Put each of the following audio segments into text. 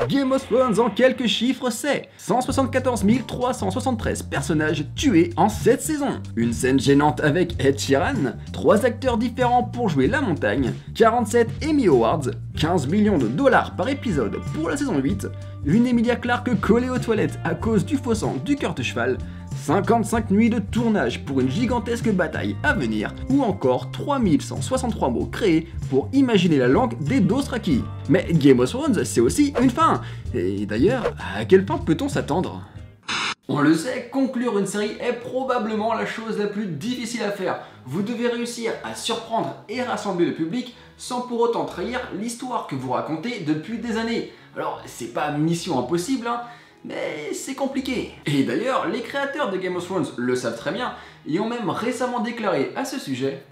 Game of Thrones en quelques chiffres, c'est 174 373 personnages tués en 7 saisons, une scène gênante avec Ed Sheeran, 3 acteurs différents pour jouer la montagne, 47 Emmy Awards, 15 millions de dollars par épisode pour la saison 8, une Emilia Clarke collée aux toilettes à cause du faux sang du cœur de cheval, 55 nuits de tournage pour une gigantesque bataille à venir, ou encore 3163 mots créés pour imaginer la langue des Dothraki. Mais Game of Thrones, c'est aussi une fin. Et d'ailleurs, à quelle fin peut-on s'attendre ? On le sait, conclure une série est probablement la chose la plus difficile à faire. Vous devez réussir à surprendre et rassembler le public sans pour autant trahir l'histoire que vous racontez depuis des années. Alors, c'est pas mission impossible, hein, mais c'est compliqué. Et d'ailleurs, les créateurs de Game of Thrones le savent très bien et ont même récemment déclaré à ce sujet: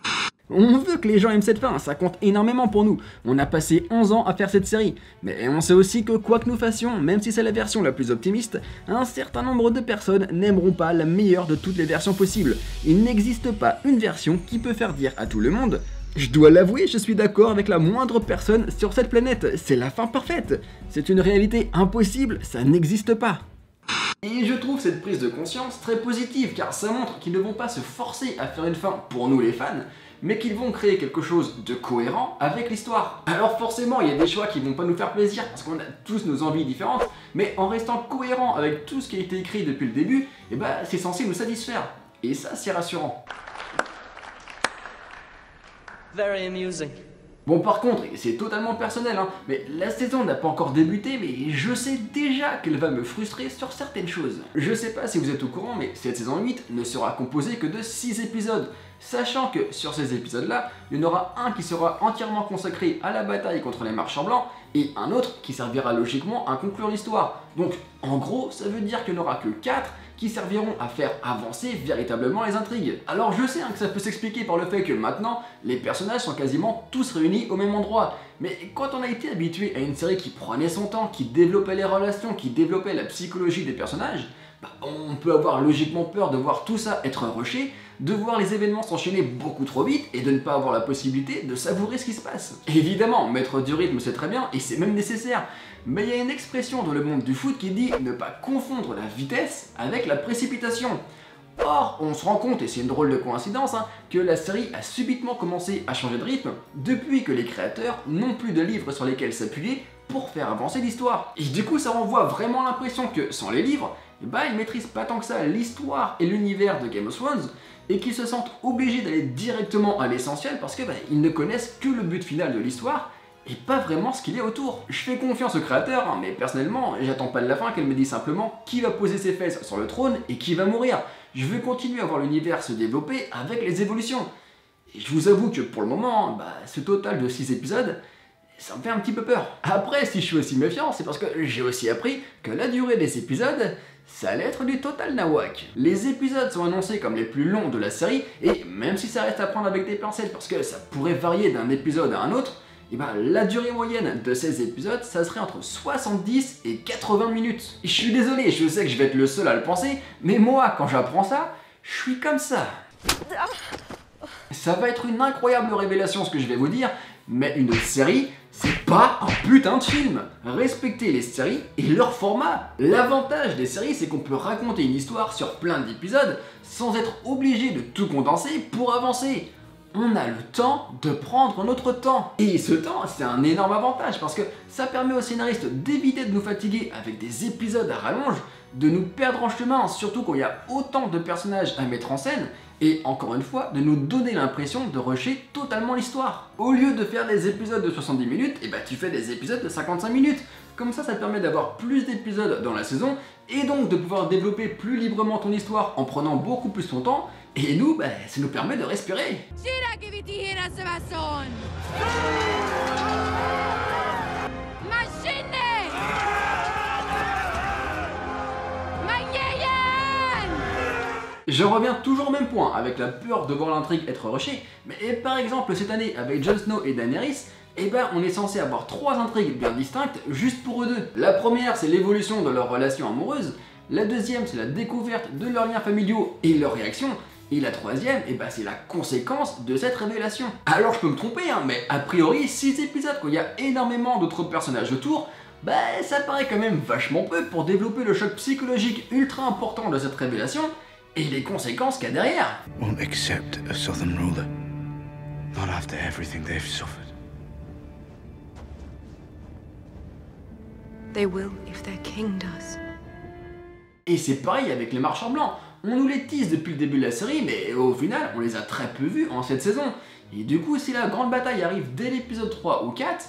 on veut que les gens aiment cette fin, ça compte énormément pour nous. On a passé 11 ans à faire cette série, mais on sait aussi que quoi que nous fassions, même si c'est la version la plus optimiste, un certain nombre de personnes n'aimeront pas la meilleure de toutes les versions possibles. Il n'existe pas une version qui peut faire dire à tout le monde: je dois l'avouer, je suis d'accord avec la moindre personne sur cette planète, c'est la fin parfaite. C'est une réalité impossible, ça n'existe pas. Et je trouve cette prise de conscience très positive, car ça montre qu'ils ne vont pas se forcer à faire une fin pour nous les fans, mais qu'ils vont créer quelque chose de cohérent avec l'histoire. Alors forcément, il y a des choix qui vont pas nous faire plaisir, parce qu'on a tous nos envies différentes, mais en restant cohérent avec tout ce qui a été écrit depuis le début, et c'est censé nous satisfaire. Et ça, c'est rassurant. Very amusing. Bon, par contre, c'est totalement personnel, hein, mais la saison n'a pas encore débuté, mais je sais déjà qu'elle va me frustrer sur certaines choses. Je sais pas si vous êtes au courant, mais cette saison 8 ne sera composée que de 6 épisodes, sachant que sur ces épisodes-là, il y en aura un qui sera entièrement consacré à la bataille contre les marchands blancs, et un autre qui servira logiquement à conclure l'histoire. Donc, en gros, ça veut dire qu'il n'y en aura que 4 qui serviront à faire avancer véritablement les intrigues. Alors je sais que ça peut s'expliquer par le fait que maintenant, les personnages sont quasiment tous réunis au même endroit. Mais quand on a été habitué à une série qui prenait son temps, qui développait les relations, qui développait la psychologie des personnages, on peut avoir logiquement peur de voir tout ça être rushé, de voir les événements s'enchaîner beaucoup trop vite et de ne pas avoir la possibilité de savourer ce qui se passe. Évidemment, mettre du rythme c'est très bien et c'est même nécessaire, mais il y a une expression dans le monde du foot qui dit ne pas confondre la vitesse avec la précipitation. Or, on se rend compte, et c'est une drôle de coïncidence, que la série a subitement commencé à changer de rythme depuis que les créateurs n'ont plus de livres sur lesquels s'appuyer pour faire avancer l'histoire. Et du coup, ça renvoie vraiment l'impression que sans les livres, ils maîtrisent pas tant que ça l'histoire et l'univers de Game of Thrones, et qu'ils se sentent obligés d'aller directement à l'essentiel parce que ils ne connaissent que le but final de l'histoire et pas vraiment ce qu'il y a autour. Je fais confiance aux créateurs, mais personnellement, j'attends pas de la fin qu'elle me dise simplement qui va poser ses fesses sur le trône et qui va mourir. Je veux continuer à voir l'univers se développer avec les évolutions. Et je vous avoue que pour le moment, ce total de 6 épisodes, ça me fait un petit peu peur. Après, si je suis aussi méfiant, c'est parce que j'ai aussi appris que la durée des épisodes, ça allait être du total nawak. Les épisodes sont annoncés comme les plus longs de la série, et même si ça reste à prendre avec des pincettes parce que ça pourrait varier d'un épisode à un autre, la durée moyenne de ces épisodes, ça serait entre 70 et 80 minutes. Et je suis désolé, je sais que je vais être le seul à le penser, mais moi, quand j'apprends ça, je suis comme ça. Ça va être une incroyable révélation ce que je vais vous dire, mais une série, c'est pas un putain de film. Respectez les séries et leur format. L'avantage des séries, c'est qu'on peut raconter une histoire sur plein d'épisodes sans être obligé de tout condenser pour avancer. On a le temps de prendre notre temps. Et ce temps, c'est un énorme avantage parce que ça permet aux scénaristes d'éviter de nous fatiguer avec des épisodes à rallonge, de nous perdre en chemin, surtout quand il y a autant de personnages à mettre en scène, et encore une fois, de nous donner l'impression de rusher totalement l'histoire. Au lieu de faire des épisodes de 70 minutes, tu fais des épisodes de 55 minutes. Comme ça permet d'avoir plus d'épisodes dans la saison, et donc de pouvoir développer plus librement ton histoire en prenant beaucoup plus ton temps, et nous, ça nous permet de respirer. Je reviens toujours au même point, avec la peur de voir l'intrigue être rushée, mais par exemple cette année avec Jon Snow et Daenerys, on est censé avoir 3 intrigues bien distinctes juste pour eux deux. La première, c'est l'évolution de leur relation amoureuse, la deuxième, c'est la découverte de leurs liens familiaux et leurs réactions, et la troisième, c'est la conséquence de cette révélation. Alors je peux me tromper, mais a priori 6 épisodes quand il y a énormément d'autres personnages autour, bah ça paraît quand même vachement peu pour développer le choc psychologique ultra important de cette révélation et les conséquences qu'il y a derrière. Won't accept a southern ruler. Not after everything they've suffered. They will if their king does. Et c'est pareil avec les marchands blancs. On nous les tease depuis le début de la série, mais au final, on les a très peu vus en cette saison. Et du coup, si la grande bataille arrive dès l'épisode 3 ou 4,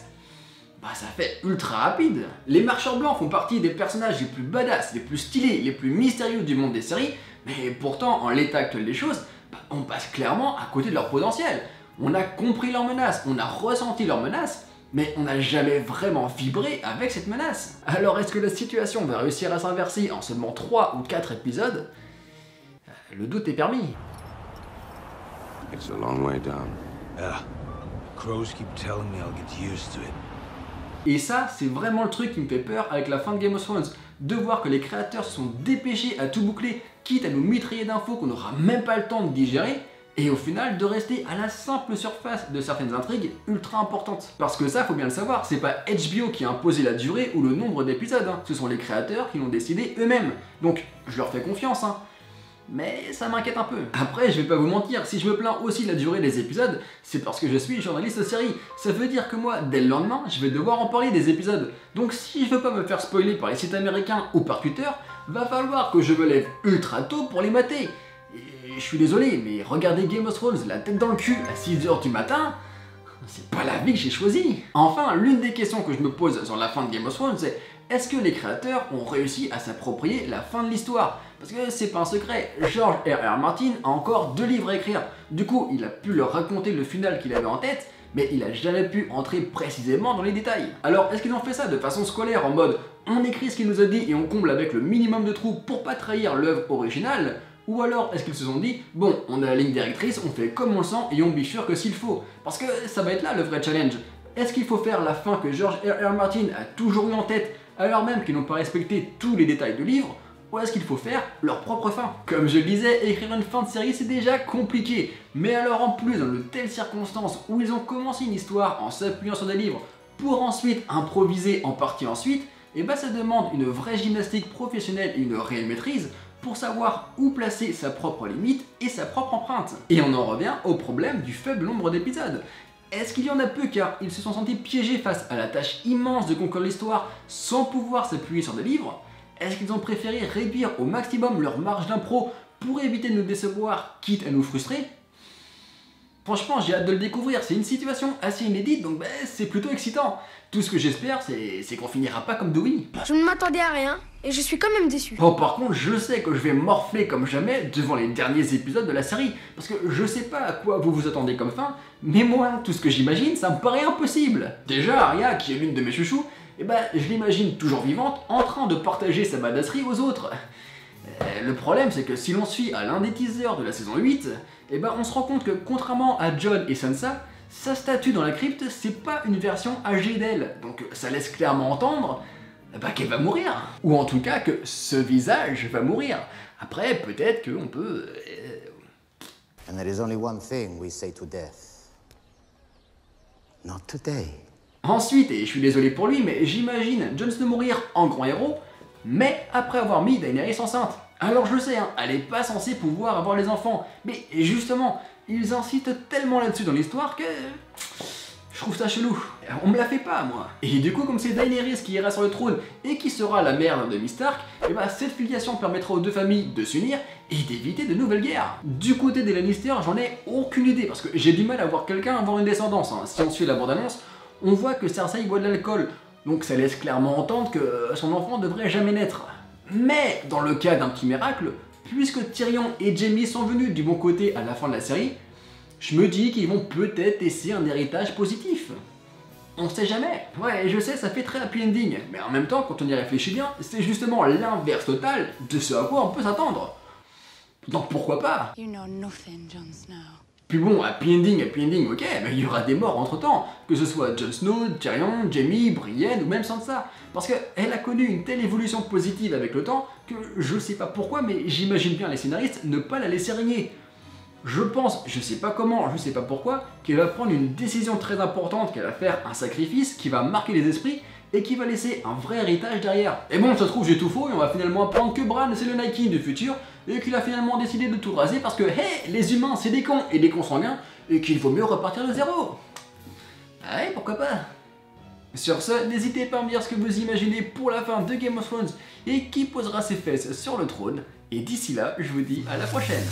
bah ça fait ultra rapide. Les marchands blancs font partie des personnages les plus badass, les plus stylés, les plus mystérieux du monde des séries, mais pourtant, en l'état actuel des choses, bah, on passe clairement à côté de leur potentiel. On a compris leurs menaces, on a ressenti leurs menaces, mais on n'a jamais vraiment vibré avec cette menace. Alors est-ce que la situation va réussir à s'inverser en seulement 3 ou 4 épisodes? Le doute est permis. It's a long way down. Yeah. Crows keep telling me I'll get used to it. Et ça, c'est vraiment le truc qui me fait peur avec la fin de Game of Thrones. De voir que les créateurs se sont dépêchés à tout boucler, quitte à nous mitrailler d'infos qu'on n'aura même pas le temps de digérer, et au final de rester à la simple surface de certaines intrigues ultra importantes. Parce que ça, faut bien le savoir, c'est pas HBO qui a imposé la durée ou le nombre d'épisodes, hein. Ce sont les créateurs qui l'ont décidé eux-mêmes. Donc, je leur fais confiance, hein. Mais ça m'inquiète un peu. Après, je vais pas vous mentir, si je me plains aussi de la durée des épisodes, c'est parce que je suis journaliste série. Ça veut dire que moi, dès le lendemain, je vais devoir en parler des épisodes. Donc si je veux pas me faire spoiler par les sites américains ou par Twitter, va falloir que je me lève ultra tôt pour les mater. Et je suis désolé, mais regarder Game of Thrones la tête dans le cul à 6h du matin, c'est pas la vie que j'ai choisie. Enfin, l'une des questions que je me pose sur la fin de Game of Thrones, c'est est-ce que les créateurs ont réussi à s'approprier la fin de l'histoire? Parce que c'est pas un secret, George R.R. Martin a encore 2 livres à écrire. Du coup, il a pu leur raconter le final qu'il avait en tête, mais il a jamais pu entrer précisément dans les détails. Alors, est-ce qu'ils ont fait ça de façon scolaire, en mode on écrit ce qu'il nous a dit et on comble avec le minimum de trous pour pas trahir l'œuvre originale? Ou alors est-ce qu'ils se sont dit, bon, on a la ligne directrice, on fait comme on le sent et on bifurque s'il faut? Parce que ça va être là le vrai challenge. Est-ce qu'il faut faire la fin que George R.R. Martin a toujours eu en tête, alors même qu'ils n'ont pas respecté tous les détails du livre? Ou est-ce qu'il faut faire leur propre fin? Comme je le disais, écrire une fin de série c'est déjà compliqué, mais alors en plus dans de telles circonstances où ils ont commencé une histoire en s'appuyant sur des livres pour ensuite improviser en partie ensuite, et bah ça demande une vraie gymnastique professionnelle et une réelle maîtrise pour savoir où placer sa propre limite et sa propre empreinte. Et on en revient au problème du faible nombre d'épisodes. Est-ce qu'il y en a peu car ils se sont sentis piégés face à la tâche immense de conclure l'histoire sans pouvoir s'appuyer sur des livres? Est-ce qu'ils ont préféré réduire au maximum leur marge d'impro pour éviter de nous décevoir, quitte à nous frustrer? Franchement, j'ai hâte de le découvrir, c'est une situation assez inédite, donc bah, c'est plutôt excitant. Tout ce que j'espère, c'est qu'on finira pas comme Dewey. Je ne m'attendais à rien, et je suis quand même déçu. Bon, par contre, je sais que je vais morfler comme jamais devant les derniers épisodes de la série, parce que je sais pas à quoi vous vous attendez comme fin, mais moi, tout ce que j'imagine, ça me paraît impossible. Déjà, Arya, qui est l'une de mes chouchous, eh ben, je l'imagine toujours vivante, en train de partager sa badasserie aux autres. Le problème, c'est que si l'on se fie à l'un des teasers de la saison 8, eh ben, on se rend compte que contrairement à Jon et Sansa, sa statue dans la crypte, c'est pas une version âgée d'elle, donc ça laisse clairement entendre bah, qu'elle va mourir. Ou en tout cas que ce visage va mourir. Après, peut-être qu'on peut... And there is only one thing we say to death. Not today. Ensuite, et je suis désolé pour lui, mais j'imagine Jon Snow mourir en grand héros, mais après avoir mis Daenerys enceinte. Alors je le sais, hein, elle est pas censée pouvoir avoir les enfants, mais justement, ils insistent tellement là-dessus dans l'histoire que... je trouve ça chelou. On me la fait pas, moi. Et du coup, comme c'est Daenerys qui ira sur le trône et qui sera la mère de Stark, et bah cette filiation permettra aux deux familles de s'unir et d'éviter de nouvelles guerres. Du côté des Lannister, j'en ai aucune idée, parce que j'ai du mal à voir quelqu'un avoir une descendance. Hein. Si on suit la bande-annonce, on voit que Cersei boit de l'alcool, donc ça laisse clairement entendre que son enfant devrait jamais naître. Mais dans le cas d'un petit miracle, puisque Tyrion et Jaime sont venus du bon côté à la fin de la série, je me dis qu'ils vont peut-être laisser un héritage positif. On sait jamais. Ouais, je sais, ça fait très happy ending, mais en même temps, quand on y réfléchit bien, c'est justement l'inverse total de ce à quoi on peut s'attendre. Donc pourquoi pas? You know nothing, Jon Snow. Puis bon, happy ending, ok, mais il y aura des morts entre temps, que ce soit Jon Snow, Tyrion, Jaime, Brienne ou même Sansa, parce qu'elle a connu une telle évolution positive avec le temps que je sais pas pourquoi, mais j'imagine bien les scénaristes ne pas la laisser régner. Je pense, je sais pas comment, je sais pas pourquoi, qu'elle va prendre une décision très importante, qu'elle va faire un sacrifice qui va marquer les esprits et qui va laisser un vrai héritage derrière. Et bon, ça se trouve j'ai tout faux et on va finalement apprendre que Bran c'est le Night King du futur et qu'il a finalement décidé de tout raser parce que hey, les humains c'est des cons et des consanguins et qu'il vaut mieux repartir de zéro. Ah ouais, pourquoi pas. Sur ce, n'hésitez pas à me dire ce que vous imaginez pour la fin de Game of Thrones et qui posera ses fesses sur le trône. Et d'ici là, je vous dis à la prochaine.